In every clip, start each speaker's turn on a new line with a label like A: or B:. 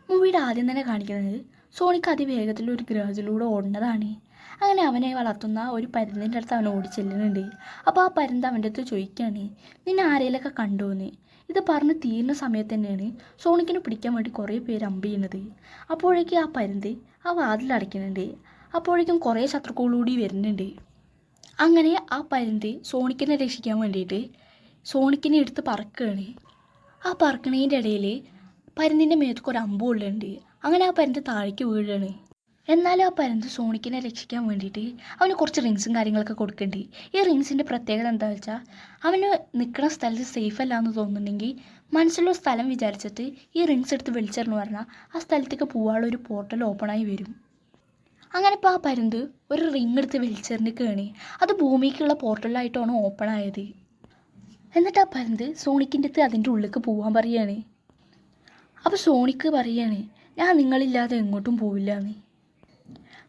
A: മൂവിയുടെ ആദ്യം തന്നെ കാണിക്കുന്നത് സോണിക്ക് അതിവേഗത്തിൽ ഒരു ഗ്രഹത്തിലൂടെ ഓടുന്നതാണ്. അങ്ങനെ അവനെ വളർത്തുന്ന ഒരു പരുന്തിൻ്റെ അടുത്ത് അവൻ ഓടിച്ചെല്ലുന്നുണ്ട്. അപ്പോൾ ആ പരുന്ത് അവൻ്റെ അടുത്ത് ചോദിക്കുകയാണ്, നിന്നെ ആരെയിലൊക്കെ കണ്ടോന്ന്. ഇത് പറഞ്ഞ് തീരുന്ന സമയത്ത് തന്നെയാണ് സോണിക്കിനെ പിടിക്കാൻ വേണ്ടി കുറേ പേര് അമ്പ് ചെയ്യുന്നത്. അപ്പോഴേക്കും ആ പരുന്ത് ആ വാതിലടയ്ക്കുന്നുണ്ട്. അപ്പോഴേക്കും കുറേ ശത്രുക്കളൂടി വരുന്നുണ്ട്. അങ്ങനെ ആ പരുന്ത് സോണിക്കിനെ രക്ഷിക്കാൻ വേണ്ടിയിട്ട് സോണിക്കിനെ എടുത്ത് പറക്കുകയാണ്. ആ പറക്കണതിൻ്റെ ഇടയിൽ പരുന്തിൻ്റെ മേത്തൊക്കെ ഒരു അമ്പ് കൊള്ളുന്നുണ്ട്. അങ്ങനെ ആ പരുന്ത് താഴേക്ക് വീഴുകയാണ്. എന്നാലും ആ പരുന്ത് സോണിക്കിനെ രക്ഷിക്കാൻ വേണ്ടിയിട്ട് അവന് കുറച്ച് റിങ്സും കാര്യങ്ങളൊക്കെ കൊടുക്കുന്നുണ്ട്. ഈ റിങ്സിൻ്റെ പ്രത്യേകത എന്താണെന്ന് വെച്ചാൽ അവന് നിൽക്കുന്ന സ്ഥലത്ത് സേഫ് അല്ല എന്ന് തോന്നുന്നുണ്ടെങ്കിൽ മനസ്സിലുള്ള സ്ഥലം വിചാരിച്ചിട്ട് ഈ റിങ്സ് എടുത്ത് വിളിച്ചെന്ന് പറഞ്ഞാൽ ആ സ്ഥലത്തേക്ക് പോകാനുള്ള ഒരു പോർട്ടൽ ഓപ്പണായി വരും. അങ്ങനെ ഇപ്പോൾ ആ പരുന്ത് ഒരു റിങ് എടുത്ത് വലിച്ചെറിഞ്ഞിക്കുകയാണ്. അത് ഭൂമിക്കുള്ള പോർട്ടലായിട്ടാണ് ഓപ്പൺ ആയത്. എന്നിട്ട് ആ പരുന്ത് സോണിക്കിൻ്റെ അടുത്ത് അതിൻ്റെ ഉള്ളിലേക്ക് പോകാൻ പറയുകയാണ്. അപ്പോൾ സോണിക്ക് പറയുകയാണ്, ഞാൻ നിങ്ങളില്ലാതെ എങ്ങോട്ടും പോവില്ല എന്ന്.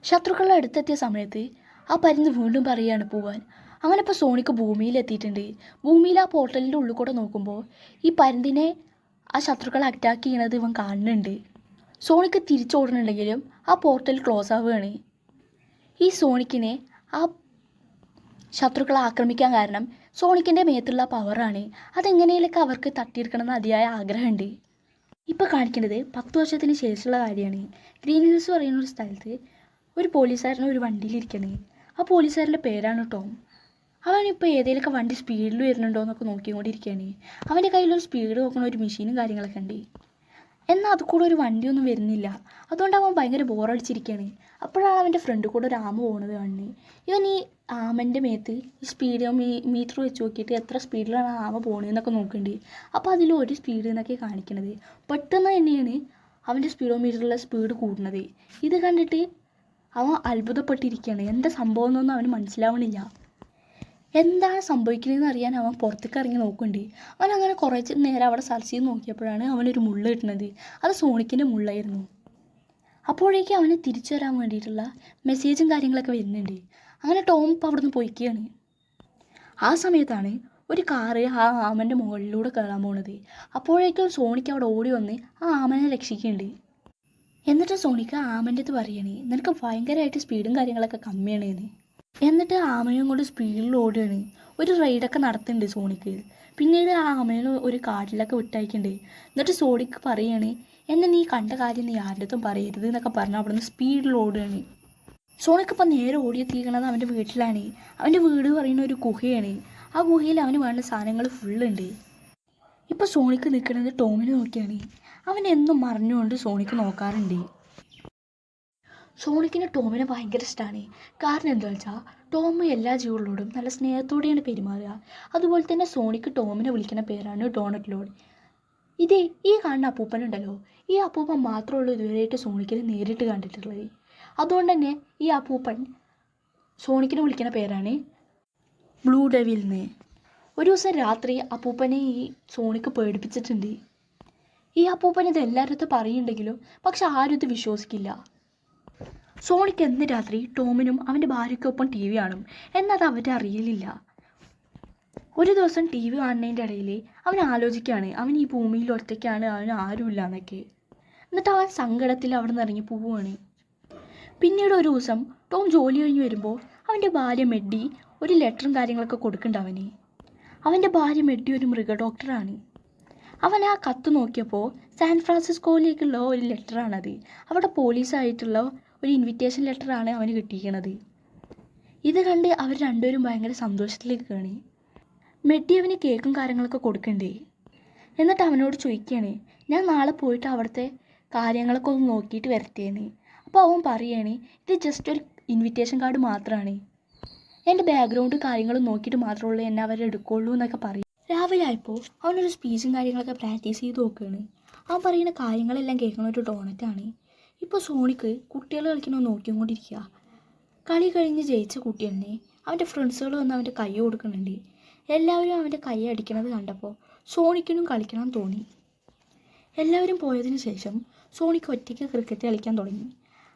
A: ശത്രുക്കളുടെ അടുത്തെത്തിയ സമയത്ത് ആ പരുന്ത് വീണ്ടും പറയുകയാണ് പോവാൻ. അങ്ങനെ ഇപ്പോൾ സോണിക്ക് ഭൂമിയിലെത്തിയിട്ടുണ്ട്. ഭൂമിയിൽ ആ പോർട്ടലിൻ്റെ ഉള്ളിൽ കൂടെ നോക്കുമ്പോൾ ഈ പരുന്തിനെ ആ ശത്രുക്കളെ അറ്റാക്ക് ചെയ്യണത് ഇവൻ കാണുന്നുണ്ട്. സോണിക്ക് തിരിച്ചോടുന്നുണ്ടെങ്കിലും ആ പോർട്ടൽ ക്ലോസ് ആവുകയാണ്. ഈ സോണിക്കിനെ ആ ശത്രുക്കളെ ആക്രമിക്കാൻ കാരണം സോണിക്കിൻ്റെ മേത്തുള്ള പവറാണ്. അതെങ്ങനെയൊക്കെ അവർക്ക് തട്ടിയെടുക്കണമെന്ന് അതിയായ ആഗ്രഹമുണ്ട്. ഇപ്പോൾ കാണിക്കുന്നത് 10 വർഷത്തിന് ശേഷമുള്ള കാര്യമാണ്. ഗ്രീൻ ഹിൽസ് പറയുന്ന ഒരു സ്ഥലത്ത് ഒരു പോലീസുകാരൻ ഒരു വണ്ടിയിലിരിക്കണേ. ആ പോലീസുകാരൻ്റെ പേരാണ് ടോം. അവനിപ്പോൾ ഏതെങ്കിലുമൊക്കെ വണ്ടി സ്പീഡിൽ വരുന്നുണ്ടോ എന്നൊക്കെ നോക്കിക്കൊണ്ടിരിക്കുകയാണ്. അവൻ്റെ കയ്യിലൊരു സ്പീഡ് നോക്കുന്ന ഒരു മെഷീനും കാര്യങ്ങളൊക്കെ ഉണ്ട്. എന്നാൽ അത് കൂടെ ഒരു വണ്ടിയൊന്നും വരുന്നില്ല. അതുകൊണ്ട് അവൻ ഭയങ്കര ബോറടിച്ചിരിക്കുകയാണ്. അപ്പോഴാണ് അവൻ്റെ ഫ്രണ്ട് കൂടെ ഒരു ആമ പോകുന്നത് കാണുന്നത്. ഇവൻ ഈ ആമൻ്റെ മേത്ത് ഈ സ്പീഡ് മീറ്റർ വെച്ച് നോക്കിയിട്ട് എത്ര സ്പീഡിലാണ് ആമ പോകുന്നതെന്നൊക്കെ നോക്കുന്നുണ്ട്. അപ്പോൾ അതിൽ ഒരു സ്പീഡ് എന്നൊക്കെ കാണിക്കണത്. പെട്ടെന്ന് തന്നെയാണ് അവൻ്റെ സ്പീഡോമീറ്ററിലുള്ള സ്പീഡ് കൂടുന്നത്. ഇത് കണ്ടിട്ട് അവൻ അത്ഭുതപ്പെട്ടിരിക്കുകയാണ്. എന്താ സംഭവം എന്നൊന്നും അവന് മനസ്സിലാവണില്ല. എന്താണ് സംഭവിക്കുന്നതെന്ന് അറിയാൻ അവൻ പുറത്തേക്ക് ഇറങ്ങി നോക്കുന്നുണ്ട്. അവൻ അങ്ങനെ കുറേ നേരം അവിടെ സെർച്ച് ചെയ്ത് നോക്കിയപ്പോഴാണ് അവനൊരു മുള്ള കിട്ടുന്നത്. അത് സോണിക്കിൻ്റെ മുള്ളായിരുന്നു. അപ്പോഴേക്കും അവന് തിരിച്ചു വരാൻ വേണ്ടിയിട്ടുള്ള മെസ്സേജും കാര്യങ്ങളൊക്കെ വരുന്നുണ്ട്. അങ്ങനെ ടോം ഇപ്പോൾ അവിടെ നിന്ന് പോയിക്കുകയാണ്. ആ സമയത്താണ് ഒരു കാറ് ആ ആമൻ്റെ മുകളിലൂടെ കയറാൻ പോണത്. അപ്പോഴേക്കും സോണിക്ക് അവിടെ ഓടി വന്ന് ആ ആമനെ രക്ഷിക്കുന്നുണ്ട്. എന്നിട്ട് സോണിക്ക് ആമൻ്റെ അടുത്ത് പറയണേ, നിനക്ക് ഭയങ്കരമായിട്ട് സ്പീഡും കാര്യങ്ങളൊക്കെ കമ്മിയാണ് എന്ന്. എന്നിട്ട് ആമയും കൊണ്ട് സ്പീഡിൽ ഓടുകയാണ്. ഒരു റൈഡൊക്കെ നടത്തുന്നുണ്ട് സോണിക്ക്. പിന്നീട് ആ ആമേനെ ഒരു കാട്ടിലൊക്കെ വിട്ടയക്കുന്നുണ്ട്. എന്നിട്ട് സോണിക്ക് പറയുകയാണ്, എന്നെ നീ കണ്ട കാര്യം നീ ആരുടെ അടുത്തും പറയരുത് എന്നൊക്കെ പറഞ്ഞ് അവിടെ നിന്ന് സ്പീഡിൽ ഓടുകയാണ്. സോണിക്ക് ഇപ്പം നേരെ ഓടിയെത്തിയിരിക്കുന്നത് അവൻ്റെ വീട്ടിലാണ്. അവൻ്റെ വീട് പറയുന്ന ഒരു ഗുഹയാണ്. ആ ഗുഹയിൽ അവന് വേണ്ട സാധനങ്ങൾ ഫുള്ളുണ്ട്. ഇപ്പോൾ സോണിക്ക് നിൽക്കുന്നത് ടോമിനെ നോക്കിയാണ്. അവൻ എന്നും മറിഞ്ഞുകൊണ്ട് സോണിക്ക് നോക്കാറുണ്ട്. സോണിക്കിന് ടോമിനെ ഭയങ്കര ഇഷ്ടമാണ്. കാരണം എന്താ വെച്ചാൽ ടോം എല്ലാ ജീവികളോടും നല്ല സ്നേഹത്തോടെയാണ് പെരുമാറുക. അതുപോലെ തന്നെ സോണിക്ക് ടോമിനെ വിളിക്കുന്ന പേരാണ് ഡോണറ്റ് ലോഡ്. ഇതേ ഈ കാണുന്ന അപ്പൂപ്പനുണ്ടല്ലോ, ഈ അപ്പൂപ്പൻ മാത്രമുള്ളൂ ഇതുവരെയായിട്ട് സോണിക്കിനെ നേരിട്ട് കണ്ടിട്ടുള്ളത്. അതുകൊണ്ട് തന്നെ ഈ അപ്പൂപ്പൻ സോണിക്കിനെ വിളിക്കുന്ന പേരാണ് ബ്ലൂ ഡെവിൽന്ന്. ഒരു ദിവസം രാത്രി അപ്പൂപ്പനെ ഈ സോണിക്ക് പേടിപ്പിച്ചിട്ടുണ്ട്. ഈ അപ്പൂപ്പൻ ഇത് എല്ലാവരുടെ അടുത്ത് പറയുന്നുണ്ടെങ്കിലും പക്ഷെ ആരും ഇത് വിശ്വസിക്കില്ല. സോണിക്ക് എന്ന് രാത്രി ടോമിനും അവൻ്റെ ഭാര്യയ്ക്കൊപ്പം ടി വി കാണും. എന്നത് അവരെ അറിയലില്ല. ഒരു ദിവസം ടി വി കാണുന്നതിൻ്റെ ഇടയിൽ അവൻ ആലോചിക്കുകയാണ്, അവൻ ഈ ഭൂമിയിൽ ഒറ്റയ്ക്കാണ്, അവന് ആരുമില്ല എന്നൊക്കെ. എന്നിട്ട് അവൻ സങ്കടത്തിൽ അവിടെ നിന്ന് ഇറങ്ങി പോവുകയാണ്. പിന്നീട് ഒരു ദിവസം ടോം ജോലി കഴിഞ്ഞ് വരുമ്പോൾ അവൻ്റെ ഭാര്യ മെഡ്ഡി ഒരു ലെറ്ററും കാര്യങ്ങളൊക്കെ കൊടുക്കുന്നുണ്ട് അവന്. അവൻ്റെ ഭാര്യ മെഡ്ഡി ഒരു മൃഗ ഡോക്ടറാണ്. അവൻ ആ കത്ത് നോക്കിയപ്പോൾ സാൻ ഫ്രാൻസിസ്കോയിലേക്കുള്ള ഒരു ലെറ്ററാണത്. അവിടെ പോലീസായിട്ടുള്ള ഒരു ഇൻവിറ്റേഷൻ ലെറ്ററാണ് അവന് കിട്ടിയിരിക്കുന്നത്. ഇത് കണ്ട് അവർ രണ്ടുപേരും ഭയങ്കര സന്തോഷത്തിലേക്കാണ്. മെഡ്ഡി അവന് കേക്കും കാര്യങ്ങളൊക്കെ കൊടുക്കണ്ടേ. എന്നിട്ട് അവനോട് ചോദിക്കുകയാണ്, ഞാൻ നാളെ പോയിട്ട് അവിടുത്തെ കാര്യങ്ങളൊക്കെ ഒന്ന് നോക്കിയിട്ട് വരട്ടേന്ന്. അപ്പോൾ അവൻ പറയുകയാണ്, ഇത് ജസ്റ്റ് ഒരു ഇൻവിറ്റേഷൻ കാർഡ് മാത്രമാണ്, എൻ്റെ ബാക്ക്ഗ്രൗണ്ട് കാര്യങ്ങളും നോക്കിയിട്ട് മാത്രമുള്ളൂ എന്നെ അവരെടുക്കുള്ളൂ എന്നൊക്കെ പറയും. രാവിലെ ആയപ്പോൾ അവനൊരു സ്പീച്ചും കാര്യങ്ങളൊക്കെ പ്രാക്ടീസ് ചെയ്ത് നോക്കുകയാണ്. അവൻ പറയുന്ന കാര്യങ്ങളെല്ലാം കേൾക്കുന്ന ഒരു ഡോണറ്റാണ്. ഇപ്പോൾ സോണിക്ക് കുട്ടികൾ കളിക്കണമെന്ന് നോക്കിക്കൊണ്ടിരിക്കുക. കളി കഴിഞ്ഞ് ജയിച്ച കുട്ടി തന്നെ അവൻ്റെ ഫ്രണ്ട്സുകൾ വന്ന് അവൻ്റെ കൈ കൊടുക്കുന്നുണ്ട്. എല്ലാവരും അവൻ്റെ കൈ അടിക്കണത് കണ്ടപ്പോൾ സോണിക്കിനും കളിക്കണം തോന്നി. എല്ലാവരും പോയതിന് ശേഷം സോണിക്ക് ഒറ്റയ്ക്ക് ക്രിക്കറ്റ് കളിക്കാൻ തുടങ്ങി.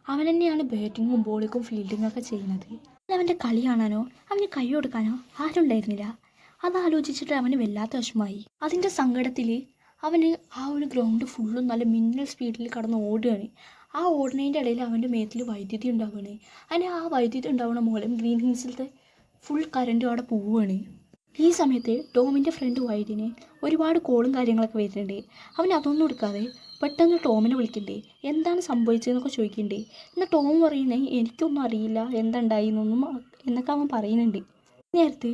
A: അവൻ തന്നെയാണ് ബാറ്റിങ്ങും ബോളിങ്ങും ഫീൽഡിങ്ങൊക്കെ ചെയ്യുന്നത്. അവൻ്റെ കളി കാണാനോ അവന് കൈ കൊടുക്കാനോ ആരും ഉണ്ടായിരുന്നില്ല. അതാലോചിച്ചിട്ട് അവന് വല്ലാത്ത വിഷമമായി. അതിൻ്റെ സങ്കടത്തിൽ അവന് ആ ഒരു ഗ്രൗണ്ട് ഫുള്ളും നല്ല മിന്നൽ സ്പീഡിൽ കടന്ന് ഓടുകയാണ്. ആ ഓടുന്നതിൻ്റെ ഇടയിൽ അവൻ്റെ മേത്തിൽ വൈദ്യുതി ഉണ്ടാവുകയാണ്. അങ്ങനെ ആ വൈദ്യുതി ഉണ്ടാവുന്ന മൂലം ഗ്രീൻ ഹിൽസിലത്തെ ഫുൾ കറണ്ടും അവിടെ പോവുകയാണ്. ഈ സമയത്ത് ടോമിൻ്റെ ഫ്രണ്ട് വൈഡിന് ഒരുപാട് കോളും കാര്യങ്ങളൊക്കെ വരുന്നുണ്ട്. അവൻ അതൊന്നും എടുക്കാതെ പെട്ടെന്ന് ടോമിനെ വിളിക്കണ്ടേ, എന്താണ് സംഭവിച്ചതെന്നൊക്കെ ചോദിക്കണ്ടേ. എന്നാൽ ടോം പറയണേ എനിക്കൊന്നും അറിയില്ല എന്തുണ്ടായി എന്നൊക്കെ അവൻ പറയുന്നുണ്ട്. നേരത്ത്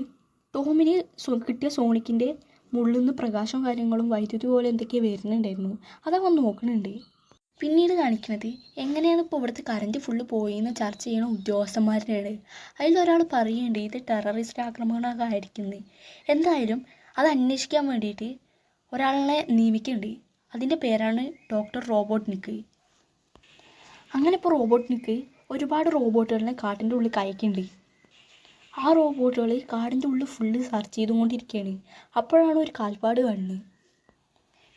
A: ടോമിന് കിട്ടിയ സോണിക്കിൻ്റെ മുള്ളിൽ നിന്ന് പ്രകാശവും കാര്യങ്ങളും വൈദ്യുതി പോലെ എന്തൊക്കെയോ വരുന്നുണ്ടായിരുന്നു. അതവൻ നോക്കണുണ്ട്. പിന്നീട് കാണിക്കുന്നത് എങ്ങനെയാണ് ഇപ്പോൾ ഇവിടുത്തെ കറണ്ട് ഫുള്ള് പോയിന്ന് ചർച്ച ചെയ്യണ ഉദ്യോഗസ്ഥന്മാരുടെയാണ്. അതിലൊരാൾ പറയുന്നുണ്ട് ഇത് ടെററിസ്റ്റ് ആക്രമണമൊക്കെ ആയിരിക്കുന്നത്. എന്തായാലും അത് അന്വേഷിക്കാൻ വേണ്ടിയിട്ട് ഒരാളെ നിയമിക്കുന്നുണ്ട്. അതിൻ്റെ പേരാണ് ഡോക്ടർ റോബോട്നിക്ക്. അങ്ങനെ ഇപ്പോൾ റോബോട്നിക്ക് ഒരുപാട് റോബോട്ടുകളെ കാട്ടിൻ്റെ ഉള്ളിൽ കയക്കുന്നുണ്ട്. ആ റോബോട്ടുകൾ കാടിൻ്റെ ഉള്ളിൽ ഫുള്ള് സെർച്ച് ചെയ്തുകൊണ്ടിരിക്കുകയാണ്. അപ്പോഴാണ് ഒരു കാൽപ്പാട് കാണുന്നത്.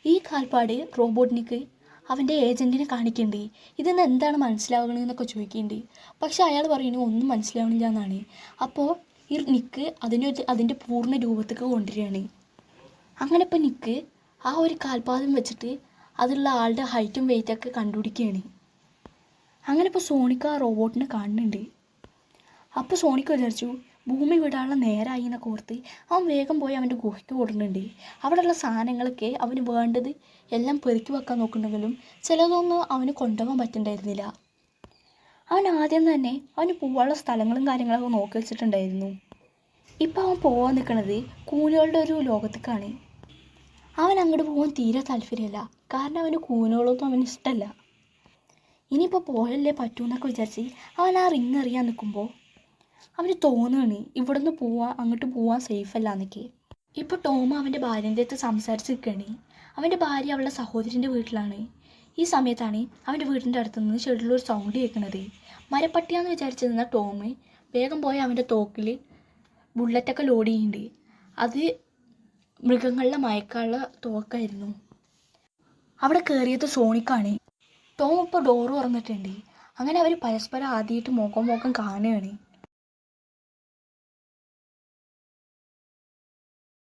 A: ഈ കാൽപ്പാട് റോബോട്നിക്ക് അവൻ്റെ ഏജൻറ്റിനെ കാണിക്കുന്നുണ്ട്. ഇതെന്ന് എന്താണ് മനസ്സിലാവണമെന്നൊക്കെ ചോദിക്കുന്നുണ്ട്. പക്ഷെ അയാൾ പറയുന്നത് ഒന്നും മനസ്സിലാവണില്ല എന്നാണ്. അപ്പോൾ ഈ നിക്ക് അതിൻ്റെ പൂർണ്ണ രൂപത്തേക്ക് കൊണ്ടുവരികയാണ്. അങ്ങനെ ഇപ്പോൾ നിക്ക് ആ ഒരു കാൽപ്പാദം വെച്ചിട്ട് അതിലുള്ള ആളുടെ ഹൈറ്റും വെയിറ്റൊക്കെ കണ്ടുപിടിക്കുകയാണ്. അങ്ങനെ ഇപ്പോൾ സോണിക്ക് ആ റോബോട്ടിനെ കാണുന്നുണ്ട്. അപ്പോൾ സോണിക്ക് വിചാരിച്ചു ഭൂമി വിടാനുള്ള നേരമായി എന്നൊക്കെ ഓർത്ത് അവൻ വേഗം പോയി അവൻ്റെ ഗുഹയ്ക്ക് കൊടുക്കുന്നുണ്ട്. അവിടെയുള്ള സാധനങ്ങളൊക്കെ അവന് വേണ്ടത് എല്ലാം പെറുക്കി വെക്കാൻ നോക്കുന്നുണ്ടെങ്കിലും ചിലതൊന്നും അവന് കൊണ്ടുപോകാൻ പറ്റുന്നുണ്ടായിരുന്നില്ല. അവൻ ആദ്യം തന്നെ അവന് പോകാനുള്ള സ്ഥലങ്ങളും കാര്യങ്ങളൊക്കെ നോക്കി വെച്ചിട്ടുണ്ടായിരുന്നു. ഇപ്പം അവൻ പോകാൻ നിൽക്കുന്നത് കൂനുകളുടെ ഒരു ലോകത്തേക്കാണ്. അവൻ അങ്ങോട്ട് പോകാൻ തീരെ താല്പര്യമില്ല. കാരണം അവന് കൂനുകളൊന്നും അവന് ഇഷ്ടമല്ല. ഇനിയിപ്പോൾ പോയല്ലേ പറ്റൂ എന്നൊക്കെ വിചാരിച്ച് അവൻ ആ റിങ് എറിയാൻ നിൽക്കുമ്പോൾ അവന് തോന്നുകയാണ് ഇവിടുന്ന് അങ്ങോട്ട് പോവാൻ സേഫല്ല എന്നൊക്കെ. ഇപ്പോൾ ടോം അവൻ്റെ ഭാര്യൻ്റെ അടുത്ത് സംസാരിച്ച് നിൽക്കുകയാണ്. അവൻ്റെ ഭാര്യ അവളുടെ സഹോദരൻ്റെ വീട്ടിലാണ്. ഈ സമയത്താണ് അവൻ്റെ വീടിൻ്റെ അടുത്ത് നിന്ന് ചെടിയിലൊരു സൗണ്ട് കേൾക്കുന്നത്. മരപ്പട്ടിയാന്ന് വിചാരിച്ചിരുന്ന ടോം വേഗം പോയി അവൻ്റെ തോക്കിൽ ബുള്ളറ്റൊക്കെ ലോഡ് ചെയ്യുന്നുണ്ട്. അത് മൃഗങ്ങളുടെ മയക്കാനുള്ള തോക്കായിരുന്നു. അവിടെ കയറിയത് സോണിക്കാണ്. ടോം ഇപ്പോൾ ഡോറ് തുറന്നിട്ടുണ്ട്. അങ്ങനെ അവർ പരസ്പരം ആദ്യമായിട്ട് മുഖം കാണുകയാണ്.